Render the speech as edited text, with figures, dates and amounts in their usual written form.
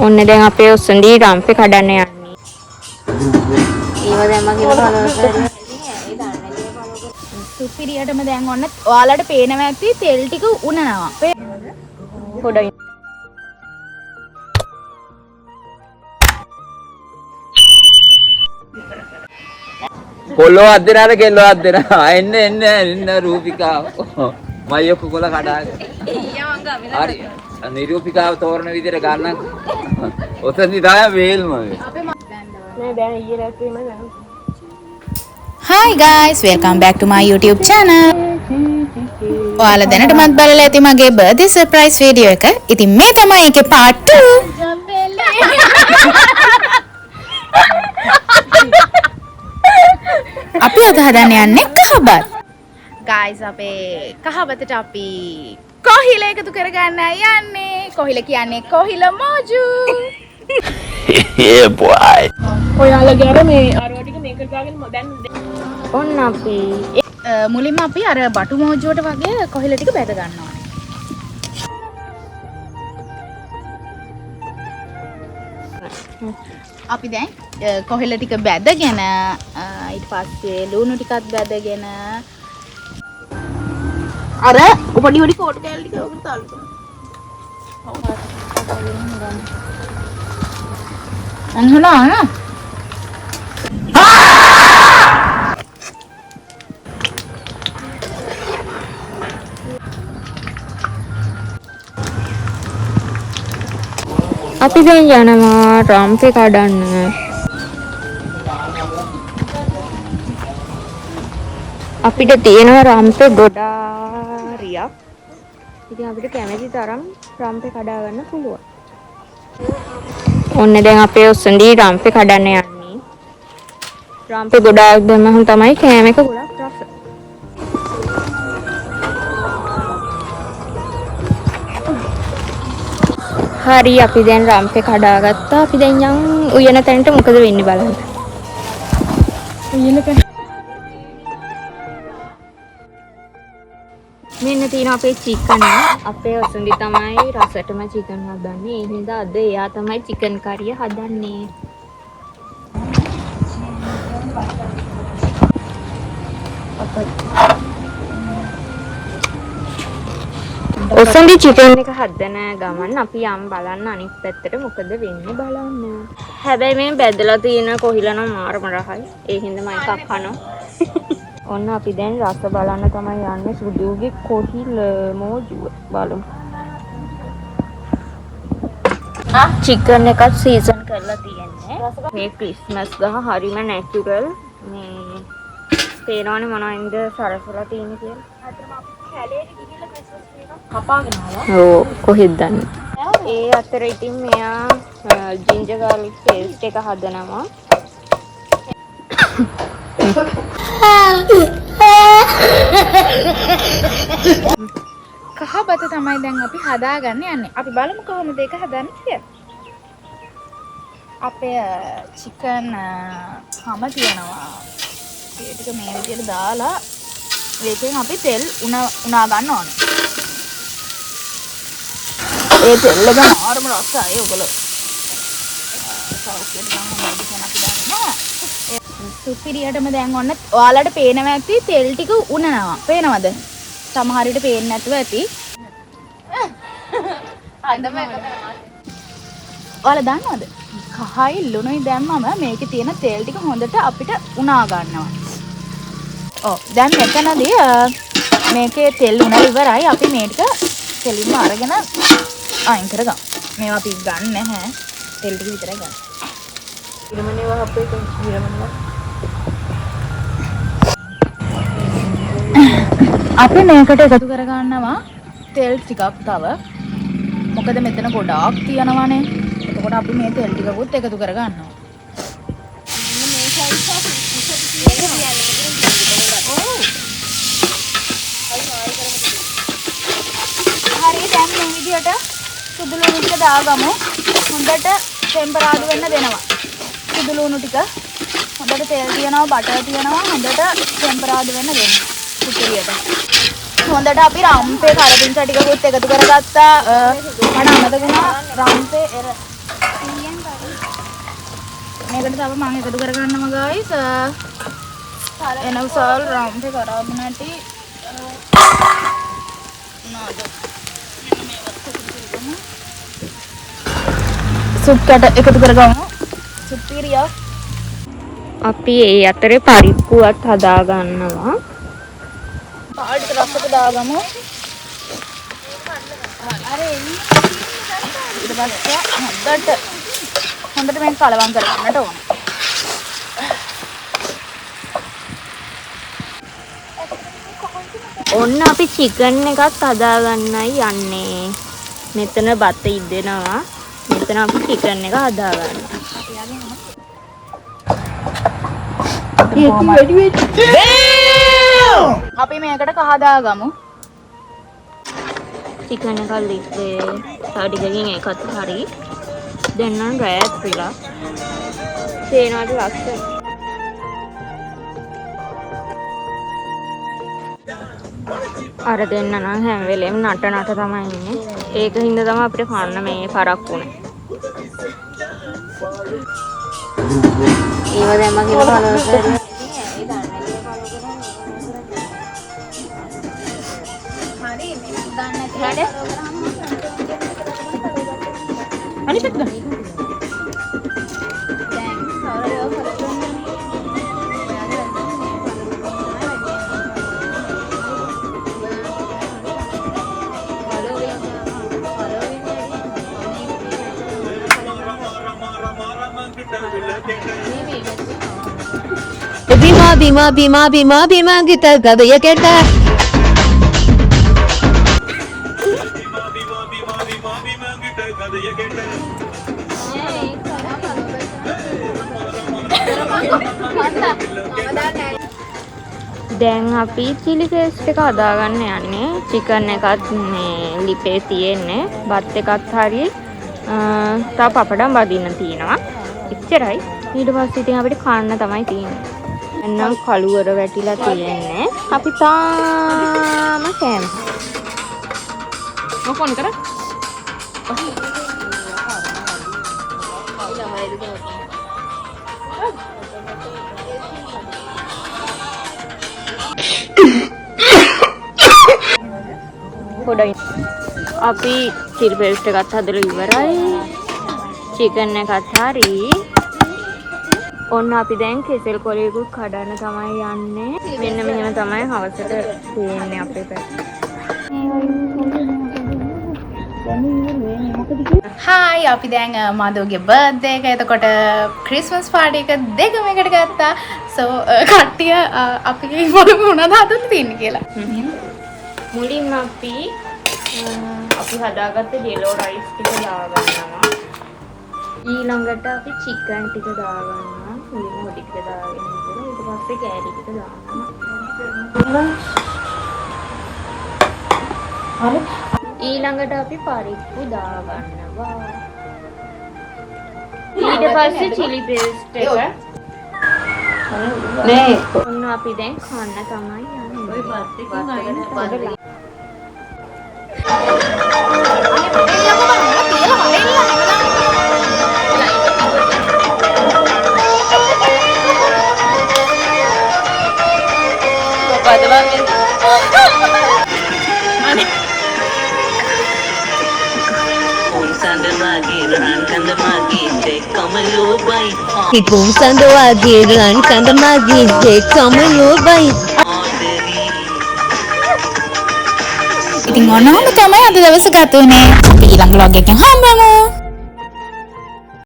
ඔන්න දැන් අපේ ඔස්සන්දී රම්පේ කඩන්න යන්නේ. ඒව දැන් මම කියලා බලන්න. සුපිරියටම දැන් ඔන්න ඔයාලට පේනවා ඇති තෙල් ටික උනනවා. පොඩයි. කොල්ලෝ අද්දෙනාට කෙල්ලෝ අද්දෙනා එන්න රූපිකාව මයිය කුකුල කඩාගෙන හරි නිරූපිකාව තෝරන විදිහට ගන්න ඔතනදි තමයි වේල්ම නෑ දැන් ඊයේ රැස්වීම ගන්න. Hi guys, welcome back to my YouTube channel. ඔයාලා දැනටමත් බලලා ඇති මගේ birthday surprise video එක. ඉතින් මේ තමයි ඒකේ part 2. අපි අද හදන්න යන්නේ කහබත්. guys අපේ කහබතට අපි කොහිල එකතු කරගන්න යන්නේ. කොහිල කියන්නේ කොහිල මොජු. yeah boy. ඔයාලගේ අර මේ අරවා ටික මේකට දාගෙන දැන් ඔන්න අපි මුලින්ම අපි අර බටු මොජුවට වගේ කොහිල ටික බැද ගන්නවා. අපි දැන් කොහෙල ටික බැදගෙන ඊට පස්සේ ලුණු ටිකත් බැදගෙන අර පොඩි පොඩි කෝටු කෑලි ටික උඩට දාන්න. අන්හලා අපි දැන් යනවා රම්පේ කඩන්න. අපිට තියෙනවා රම්පේ ගොඩාරියක්. ඉතින් අපිට කැමති තරම් රම්පේ කඩා ගන්න පුළුවන්. ඔන්න දැන් අපේ ඔස්සන්දී රම්පේ කඩන්න යන්නේ. රම්පේ ගොඩාක් දැම්මම තමයි කෑම එක ගොඩක් රස. හරි අපි දැන් රම්පේ කඩාගත්තා. අපි දැන් යන් උයන තැනට මොකද වෙන්නේ බලන්න. උයන තැන මෙන්න තියෙන අපේ චිකන්. අපේ ඔසුන්දි තමයි රසටම චිකන් හදන්නේ. ඒ හින්දා අද එයා තමයි චිකන් කරිය හදන්නේ. ඔසුන්දි චිකන් එක හදන ගමන් අපි යම් බලන්න අනිත් පැත්තට මොකද වෙන්නේ බලන්න. හැබැයි මේ බැදලා තියෙන කොහිලන මාරම රහයි. ඒ හින්දා මම එකක් කනවා. ඔන්න අපි දැන් රස බලන්න තමයි යන්නේ සුදුගේ කොහිල මොජුව බලමු. චිකන් එකත් සීසන් කරලා තියෙන්නේ. මේ ක්‍රිස්මස් ගහ හරිම නැචරල්. මේ පේනවනේ මොනවයින්ද සරසලා තියෙන්නේ කියලා. අතම අපි කැලේට ගිහිල්ලා ක්‍රිස්මස් එක කපාගෙන ආවා. ඔව් කොහෙද දන්නේ. ඒ අතර ඉතින් මෙයා ජින්ජර් ගාර්ලික් පේස්ට් එක හදනවා. කහබත තමයි දැන් අපි හදාගන්න යන්නේ. අපි බලමු කොහොමද ඒක හදන්නේ කියලා. අපේ චිකන් හැම තියනවා. ඒ ටික මේ විදිහට දාලා ඒකෙන් අපි තෙල් උනා ගන්න ඕනේ. ඒ තෙල් එක මාරම රසයි ඔයගොල්ලෝ. සෞඛ්‍යයට නම් වැඩි කෙනෙක් දාන්නේ. සුපිරියටම දැන් ඔන්න ඔයාලට පේනවා ඇති තෙල් ටික උනනවා. පේනවද? සමහර විට පේන්නේ නැතුව ඇති. ඔයාලා දන්නවද? කහයි ලුණුයි දැම්මම මේකේ තියෙන තෙල් ටික හොඳට අපිට උනා ගන්නවා. ඔව් දැන් මෙතනදී මේකේ තෙල් උනලා ඉවරයි. අපි මේ ටික කෙලින්ම අරගෙන අයින් කරගමු. මේවා අපි ගන්න නැහැ. තෙල් ටික විතරයි ගන්න. ඉරමනේ වහපේ ඉරමනේ අපි මේකට එකතු කරගන්නවා තෙල් ටිකක් තව. මොකද මෙතන ගොඩාක් තියෙනවානේ. එතකොට අපි මේ තෙල් ටිකකුත් එකතු කරගන්නවා. හරි දැන් මේ විදිහට සුදු ලුණු ටික දාගමු. හොඳට ටෙම්පරාදු වෙන්න දෙනවා. සුදු ලුණු ටික හොඳට තෙල් තියනවා බටර් තියනවා හොඳට ටෙම්පරාදු වෙන්න දෙන්න. සුපිරියට. හොඳට අපි රම්පේ කරපිංචා ටිකකුත් එකතු කරගත්තා. මම අමතක වුණා රම්පේ මේකට තව මම එකතු කරගන්නවා guys. එනවසල් රවුන්ඩ් එක කරාම නැටි. නෝද. මෙන්න මේවත් එකතු කරගමු. සුප් කැට එකතු කරගමු. සුපිරියා. අපි ඒ අතරේ පරිප්පුවත් හදා ගන්නවා. පාල්ට රසක දාගමු. ඊට පස්සේ හොඳට මේක කලවම් කරගන්නට ඕන. ඔන්න අපි චිකන් එකත් හදා ගන්නයි යන්නේ. මෙතන බත ඉදෙනවා. මෙතන අපි චිකන් එක හදා ගන්නවා. අපි මේකට කහ දාගමු. චිකන් එක ලිප්පේ ටිකකින් එකත් හරි දෙන්නම් රෑත් පිලා තේනවාට ලස්සන. අර දෙන්න නම් හැම වෙලේම නට තමයි ඉන්නේ. ඒක හින්දා තමයි අපිට කන්න මේ කරක් වුනේ. ඒව දැම්ම කියලා බලන්න. අනිත් පැත්ත. Bima kita gadaya keta. දැන් අපි chili paste එක හදාගන්න යන්නේ. chicken එකත් මේ ලිපේ තියෙන්නේ. බත් එකත් හරි තව පපඩම් බදින්න තියෙනවා. එච්චරයි. ඊට පස්සේ ඉතින් අපිට කන්න තමයි තියෙන්නේ. එන්නම් කළුවර වැටිලා තියෙන්නේ. අපි තාම කෑම. මම ෆෝන් කරා. පොඩයි. අපි chili paste එකත් හදලා ඉවරයි. chicken එකත් හරි. ඔන්න අපි දැන් කෙසෙල් කොලයකුත් කඩන්න තමයි යන්නේ. මෙන්න මෙහෙම තමයි හවසට තියෙන්නේ අපේ පැත්තේ. හායි අපි දැන් මාදෝගේ බර්ත්ඩේ එක එතකොට ක්‍රිස්මස් පාටි එක දෙකම එකට ගත්තා. සෝ කට්ටිය අපි බලමු මොනවද හදන්න තියෙන්නේ කියලා. මුලින්ම අපි හදාගත්ත yellow rice ටික දාගන්නවා. ඊළඟට අපි chicken ටික දාගන්නවා. මුලින්ම හොටි ටික දාගෙන ඉඳලා ඊට පස්සේ කෑලි ටික දානවා. ඊළඟට අපි පරිප්පු දාගන්නවා. ඊට පස්සේ chili paste එක නේ ඔන්න අපි දැන් කන්න තමයි යන්නේ. ඔය බත් එක ගන්න. Ipum sando wagi ran kanda magi de kamalu bai. ඉතින් ඔන්න ඔහොම තමයි අද දවස ගත වුනේ. අපි ඊළඟ vlog එකෙන් හම්බෙමු.